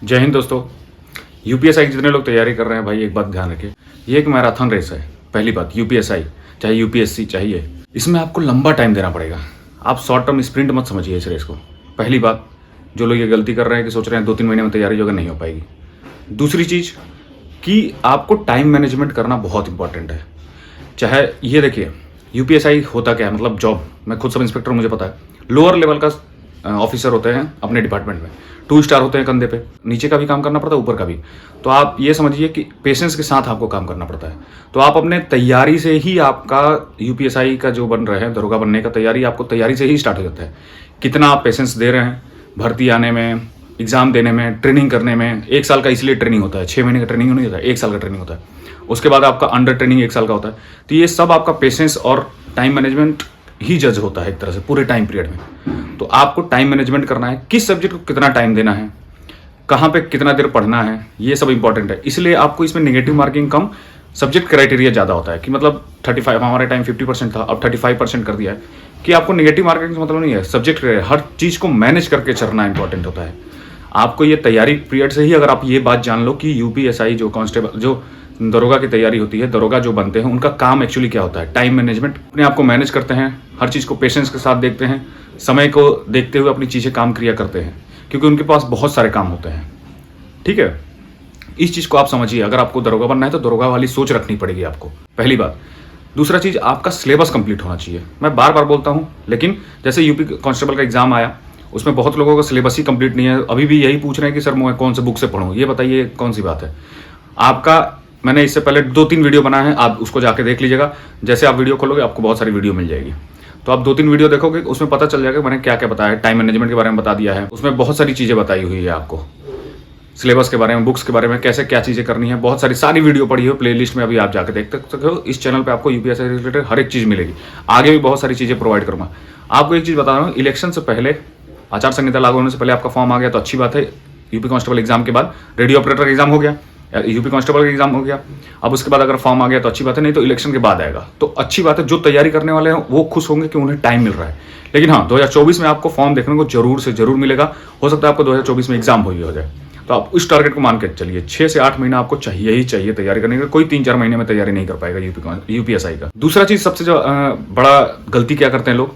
जय हिंद दोस्तों। यूपीएसआई की जितने लोग तैयारी कर रहे हैं भाई, एक बात ध्यान रखिए, ये एक मैराथन रेस है। पहली बात, यूपीएसआई चाहे यूपीएससी चाहिए, इसमें आपको लंबा टाइम देना पड़ेगा। आप शॉर्ट टर्म स्प्रिंट मत समझिए इस रेस को। पहली बात, जो लोग ये गलती कर रहे हैं कि सोच रहे हैं 2-3 महीने में तैयारी जो है नहीं हो पाएगी। दूसरी चीज़ कि आपको टाइम मैनेजमेंट करना बहुत इंपॉर्टेंट है। चाहे ये देखिए, यूपीएसआई होता क्या है, मतलब जॉब, मैं खुद सब इंस्पेक्टर, मुझे पता है। लोअर लेवल का ऑफिसर होते हैं अपने डिपार्टमेंट में, 2 स्टार होते हैं कंधे पे, नीचे का भी काम करना पड़ता है, ऊपर का भी। तो आप ये समझिए कि पेशेंस के साथ आपको काम करना पड़ता है। तो आप अपने तैयारी से ही, आपका यूपीएसआई का जो बन रहे हैं, दरोगा बनने का तैयारी, आपको तैयारी से ही स्टार्ट हो जाता है। कितना आप पेशेंस दे रहे हैं भर्ती आने में, एग्जाम देने में, ट्रेनिंग करने में। 1 साल का इसलिए ट्रेनिंग होता है, 6 महीने का ट्रेनिंग नहीं होता है, 1 साल का ट्रेनिंग होता है। उसके बाद आपका अंडर ट्रेनिंग 1 साल का होता है। तो ये सब आपका पेशेंस और टाइम मैनेजमेंट ही जज होता है एक तरह से पूरे टाइम पीरियड में। तो आपको टाइम मैनेजमेंट करना है, किस सब्जेक्ट को कितना टाइम देना है, कहाँ पे कितना देर पढ़ना है, ये सब इंपॉर्टेंट है। इसलिए आपको इसमें नेगेटिव मार्किंग कम, सब्जेक्ट क्राइटेरिया ज़्यादा होता है। कि मतलब 35, हमारे टाइम 50% था, अब 35% कर दिया है। कि आपको नेगेटिव मार्किंग से मतलब नहीं है, सब्जेक्ट हर चीज़ को मैनेज करके चलना इंपॉर्टेंट होता है। आपको ये तैयारी पीरियड से ही अगर आप ये बात जान लो कि यूपीएसआई जो कांस्टेबल, जो दरोगा की तैयारी होती है, दरोगा जो बनते हैं, उनका काम एक्चुअली क्या होता है, टाइम मैनेजमेंट। अपने आप को मैनेज करते हैं, हर चीज़ को पेशेंस के साथ देखते हैं, समय को देखते हुए अपनी चीज़ें काम क्रिया करते हैं, क्योंकि उनके पास बहुत सारे काम होते हैं। ठीक है, इस चीज़ को आप समझिए। अगर आपको दरोगा बनना है तो दरोगा वाली सोच रखनी पड़ेगी आपको, पहली बात। दूसरा चीज़, आपका सिलेबस कंप्लीट होना चाहिए। मैं बार बार बोलता हूँ, लेकिन जैसे यूपी कांस्टेबल का एग्जाम आया, उसमें बहुत लोगों का सिलेबस ही कंप्लीट नहीं है। अभी भी यही पूछ रहे हैं कि सर मैं कौन से बुक से पढ़ूँ। ये बताइए कौन सी बात है आपका। मैंने इससे पहले 2-3 वीडियो बनाए हैं, आप उसको जाके देख लीजिएगा। जैसे आप वीडियो खोलोगे आपको बहुत सारी वीडियो मिल जाएगी, तो आप 2-3 वीडियो देखोगे, उसमें पता चल जाएगा मैंने क्या क्या बताया है। टाइम मैनेजमेंट के बारे में बता दिया है, उसमें बहुत सारी चीज़ें बताई हुई है आपको, सिलेबस के बारे में, बुक्स के बारे में, कैसे क्या चीज़ें करनी है। बहुत सारी वीडियो पड़ी हो प्लेलिस्ट में, अभी आप जाके देख सकते हो। इस चैनल पे आपको यूपीएससी से रिलेटेड हर एक चीज़ मिलेगी। आगे भी बहुत सारी चीज़ें प्रोवाइड करूँगा। आपको एक चीज़ बता रहा हूँ, इलेक्शन से पहले, आचार संहिता लागू होने से पहले आपका फॉर्म आ गया तो अच्छी बात है। यूपी कांस्टेबल एग्जाम के बाद रेडियो ऑपरेटर एग्जाम हो गया, यूपी कांस्टेबल का एग्जाम हो गया। अब उसके बाद अगर फॉर्म आ गया तो अच्छी बात है, नहीं तो इलेक्शन के बाद आएगा तो अच्छी बात है। जो तैयारी करने वाले हैं वो खुश होंगे कि उन्हें टाइम मिल रहा है। लेकिन हाँ, 2024 में आपको फॉर्म देखने को जरूर से जरूर मिलेगा। हो सकता है आपको 2024 में एग्जाम हो जाए, तो आप उस टारगेट को मान के चलिए। 6 से 8 महीना आपको चाहिए ही चाहिए तैयारी करने के लिए। कोई 3-4 महीने में तैयारी नहीं कर पाएगा यूपीएसआई का। दूसरा चीज, सबसे जो बड़ा गलती क्या करते हैं लोग,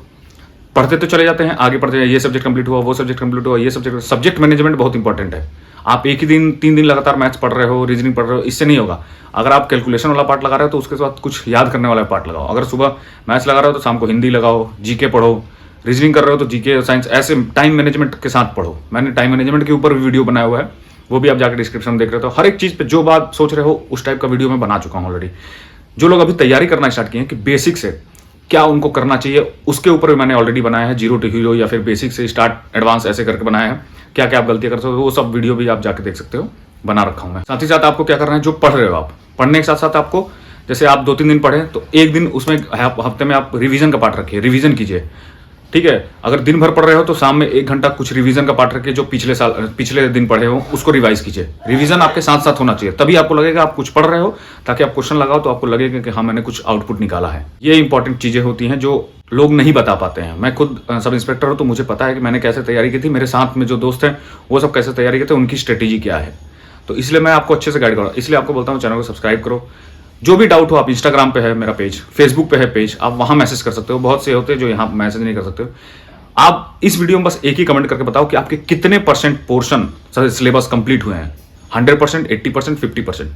पढ़ते तो चले जाते हैं, आगे पढ़ते हैं, ये सब्जेक्ट कंप्लीट हुआ, वो सब्जेक्ट कंप्लीट हुआ, ये सब्जेक्ट मैनेजमेंट बहुत इंपॉर्टेंट है। आप एक ही दिन 3 दिन लगातार मैथ्स पढ़ रहे हो, रीजनिंग पढ़ रहे हो, इससे नहीं होगा। अगर आप कैलकुलेशन वाला पार्ट लगा रहे हो तो उसके साथ कुछ याद करने वाला पार्ट लगाओ। अगर सुबह मैथ्स लगा रहे हो तो शाम को हिंदी लगाओ, जीके पढ़ो। रीजनिंग कर रहे हो तो जीके, साइंस, ऐसे टाइम मैनेजमेंट के साथ पढ़ो। मैंने टाइम मैनेजमेंट के ऊपर भी वीडियो बनाया हुआ है, वो भी आप जाकर डिस्क्रिप्शन में देख रहे हो। हर एक चीज़ पे जो बात सोच रहे हो उस टाइप का वीडियो मैं बना चुका हूँ ऑलरेडी। जो लोग अभी तैयारी करना स्टार्ट किए हैं कि बेसिक से क्या उनको करना चाहिए, उसके ऊपर भी मैंने ऑलरेडी बनाया है। 0 to हीरो या फिर बेसिक से स्टार्ट एडवांस ऐसे करके बनाया है। क्या क्या आप गलतियां कर सकते हो, वो सब वीडियो भी आप जाके देख सकते हो, बना रखा हूं मैं। साथ ही साथ आपको क्या करना है, जो पढ़ रहे हो आप, पढ़ने के साथ साथ आपको, जैसे आप 2-3 दिन पढ़े तो एक दिन उसमें हफ्ते में आप रिवीजन का पार्ट रखिए, रिवीजन कीजिए। ठीक है, अगर दिन भर पढ़ रहे हो तो शाम में 1 घंटा कुछ रिवीजन का पार्ट रखिए। जो पिछले दिन पढ़े हो उसको रिवाइज कीजिए। रिवीजन आपके साथ साथ होना चाहिए, तभी आपको लगेगा आप कुछ पढ़ रहे हो। ताकि आप क्वेश्चन लगाओ तो आपको लगेगा कि हाँ, मैंने कुछ आउटपुट निकाला है। ये इंपॉर्टेंट चीजें होती हैं जो लोग नहीं बता पाते हैं। मैं खुद सब इंस्पेक्टर हूं तो मुझे पता है कि मैंने कैसे तैयारी की थी, मेरे साथ में जो दोस्त हैं वो सब कैसे तैयारी करते हैं, उनकी स्ट्रेटेजी क्या है। तो इसलिए मैं आपको अच्छे से गाइड करूँ। इसलिए आपको बोलता हूँ चैनल को सब्सक्राइब करो। जो भी डाउट हो, आप इंस्टाग्राम पे है मेरा पेज, फेसबुक पे है पेज, आप वहां मैसेज कर सकते हो। बहुत से होते हैं जो यहाँ मैसेज नहीं कर सकते हो। आप इस वीडियो में बस एक ही कमेंट करके बताओ कि आपके कितने % पोर्शन सिलेबस कंप्लीट हुए हैं। 100%, 80%, 50%।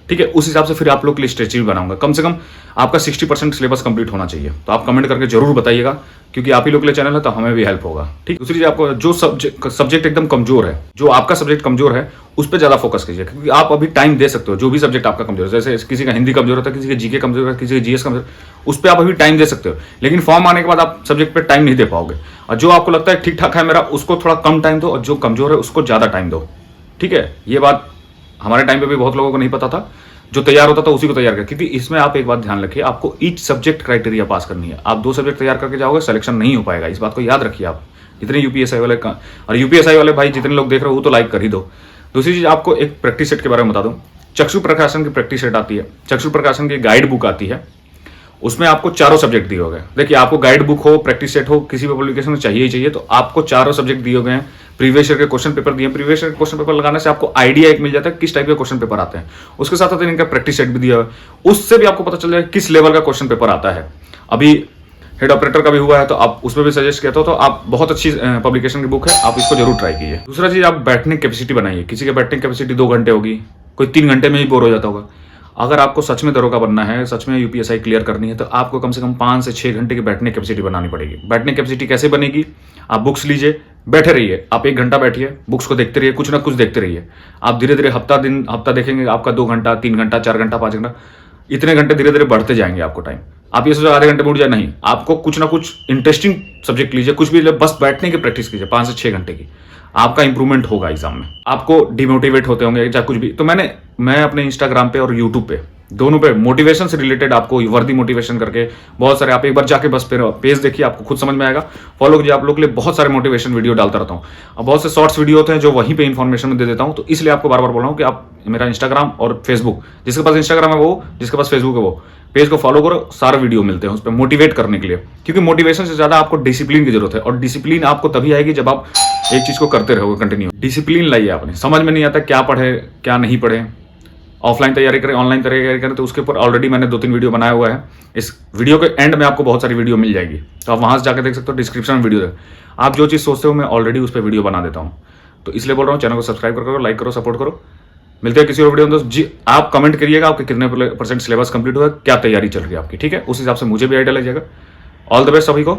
ठीक है, उस हिसाब से फिर आप लोग के लिए स्ट्रेटेजी बनाऊंगा। कम से कम आपका 60% सिलेबस कंप्लीट होना चाहिए। तो आप कमेंट करके जरूर बताइएगा, क्योंकि आप ही लोग के लिए चैनल है तो हमें भी हेल्प होगा। ठीक, दूसरी चीज, आपको जो सब्जेक्ट एकदम कमजोर है, जो आपका सब्जेक्ट कमजोर है, उस पर ज्यादा फोकस कीजिए। क्योंकि आप अभी टाइम दे सकते हो। जो भी सब्जेक्ट आपका कमजोर है, जैसे किसी का हिंदी कमजोर होता है, किसी का जीके कमजोर है, किसी का जीएस कमजोर, उस पर आप अभी टाइम दे सकते हो। लेकिन फॉर्म आने के बाद आप सब्जेक्ट पे टाइम नहीं दे पाओगे। और जो आपको लगता है ठीक ठाक है मेरा, उसको थोड़ा कम टाइम दो, और जो कमजोर है उसको ज्यादा टाइम दो। ठीक है, ये बात हमारे टाइम पे भी बहुत लोगों को नहीं पता था। जो तैयार होता था उसी को तैयार कर, क्योंकि इसमें आप एक बात ध्यान रखिए, आपको ईच सब्जेक्ट क्राइटेरिया पास करनी है। आप 2 सब्जेक्ट तैयार करके जाओगे, सिलेक्शन नहीं हो पाएगा। इस बात को याद रखिए आप। जितने यूपीएसआई वाले का, और यूपीएसआई वाले भाई जितने लोग देख रहे हो वो तो लाइक कर ही दो। दूसरी चीज, आपको एक प्रैक्टिस सेट के बारे में बता दूं। चक्षु प्रकाशन की प्रैक्टिस सेट आती है, चक्षु प्रकाशन की गाइड बुक आती है। उसमें आपको चारों सब्जेक्ट दिए हो गए। देखिए, आपको गाइड बुक हो, प्रैक्टिस सेट हो, किसी भी पब्लिकेशन में चाहिए ही चाहिए। तो आपको चारों सब्जेक्ट दिए गए हैं। प्रीवियस ईयर के क्वेश्चन पेपर दिए। प्रीवियस ईयर के क्वेश्चन पेपर लगाने से आपको आइडिया एक मिल जाता है किस टाइप के क्वेश्चन पेपर आते हैं। उसके साथ साथ इनका प्रैक्टिस सेट भी दिया है, उससे भी आपको पता चल जाएगा किस लेवल का क्वेश्चन पेपर आता है। अभी हेड ऑपरेटर का भी हुआ है तो आप उसमें भी सजेस्ट किया था, तो आप बहुत अच्छी पब्लिकेशन की बुक है, आप इसको जरूर ट्राई कीजिए। दूसरा चीज, आप बैठने की कैपेसिटी बनाइए। किसी की बैठने की कैपेसिटी 2 घंटे होगी, कोई 3 घंटे में ही बोर हो जाता होगा। अगर आपको सच में दरोगा बनना है, सच में यूपीएसआई क्लियर करनी है, तो आपको कम से कम 5 से 6 घंटे की बैठने की कैपेसिटी बनानी पड़ेगी। बैठने की कैपेसिटी कैसे बनेगी? आप बुक्स लीजिए, बैठे रहिए, आप 1 घंटा बैठिए, बुक्स को देखते रहिए, कुछ ना कुछ देखते रहिए। आप धीरे धीरे हफ्ता देखेंगे, आपका 2 घंटा, 3 घंटा, 4 घंटा, 5 घंटा, इतने घंटे धीरे धीरे बढ़ते जाएंगे आपको टाइम। आप ये सोचो आधे घंटे में उठ जाए, नहीं, आपको कुछ ना कुछ इंटरेस्टिंग सब्जेक्ट लीजिए, कुछ भी बस बैठने की प्रैक्टिस कीजिए 5 से 6 घंटे की, आपका इंप्रूवमेंट होगा एग्जाम में। आपको डिमोटिवेट होते होंगे चाहे कुछ भी, तो मैं अपने इंस्टाग्राम पे और यूट्यूब पे दोनों पे मोटिवेशन से रिलेटेड आपको वर्दी मोटिवेशन करके बहुत सारे, आप एक बार जाके बस पेज देखिए, आपको खुद समझ में आएगा। फॉलो कीजिए, आप लोग के लिए बहुत सारे मोटिवेशन वीडियो डालता रहता हूँ। अब बहुत से शॉर्ट्स वीडियो होते हैं जो वहीं पे इन्फॉर्मेशन में दे देता हूँ, तो इसलिए आपको बार बार बोल रहा हूँ कि आप मेरा इंस्टाग्राम और फेसबुक, जिसके पास इंस्टाग्राम है वो, जिसके पास फेसबुक है वो, पेज को फॉलो करो, सारे वीडियो मिलते हैं उस पर मोटिवेट करने के लिए। क्योंकि मोटिवेशन से ज्यादा आपको डिसिप्लिन की जरूरत है, और डिसिप्लिन आपको तभी आएगी जब आप एक चीज को करते रहोगे कंटिन्यू। डिसिप्लिन लाइए आपने। समझ में नहीं आता क्या पढ़े क्या नहीं पढ़े, ऑफलाइन तैयारी करें ऑनलाइन तैयारी करें, तो उसके ऊपर ऑलरेडी मैंने 2-3 वीडियो बनाया हुआ है। इस वीडियो के एंड में आपको बहुत सारी वीडियो मिल जाएगी, तो आप वहां से जाकर देख सकते हो, डिस्क्रिप्शन में वीडियो है। आप जो चीज़ सोचते हो मैं ऑलरेडी उस पर वीडियो बना देता हूँ, तो इसलिए बोल रहा हूँ चैनल को सब्सक्राइब करो, लाइक करो, सपोर्ट करो। मिलते हैं किसी और वीडियो में दोस्त जी। आप कमेंट करिएगा आपके कितने % सिलेबस कंप्लीट हुआ है, क्या तैयारी चल रही है आपकी, ठीक है? उस हिसाब से मुझे भी आइडिया लग जाएगा। ऑल द बेस्ट सभी को।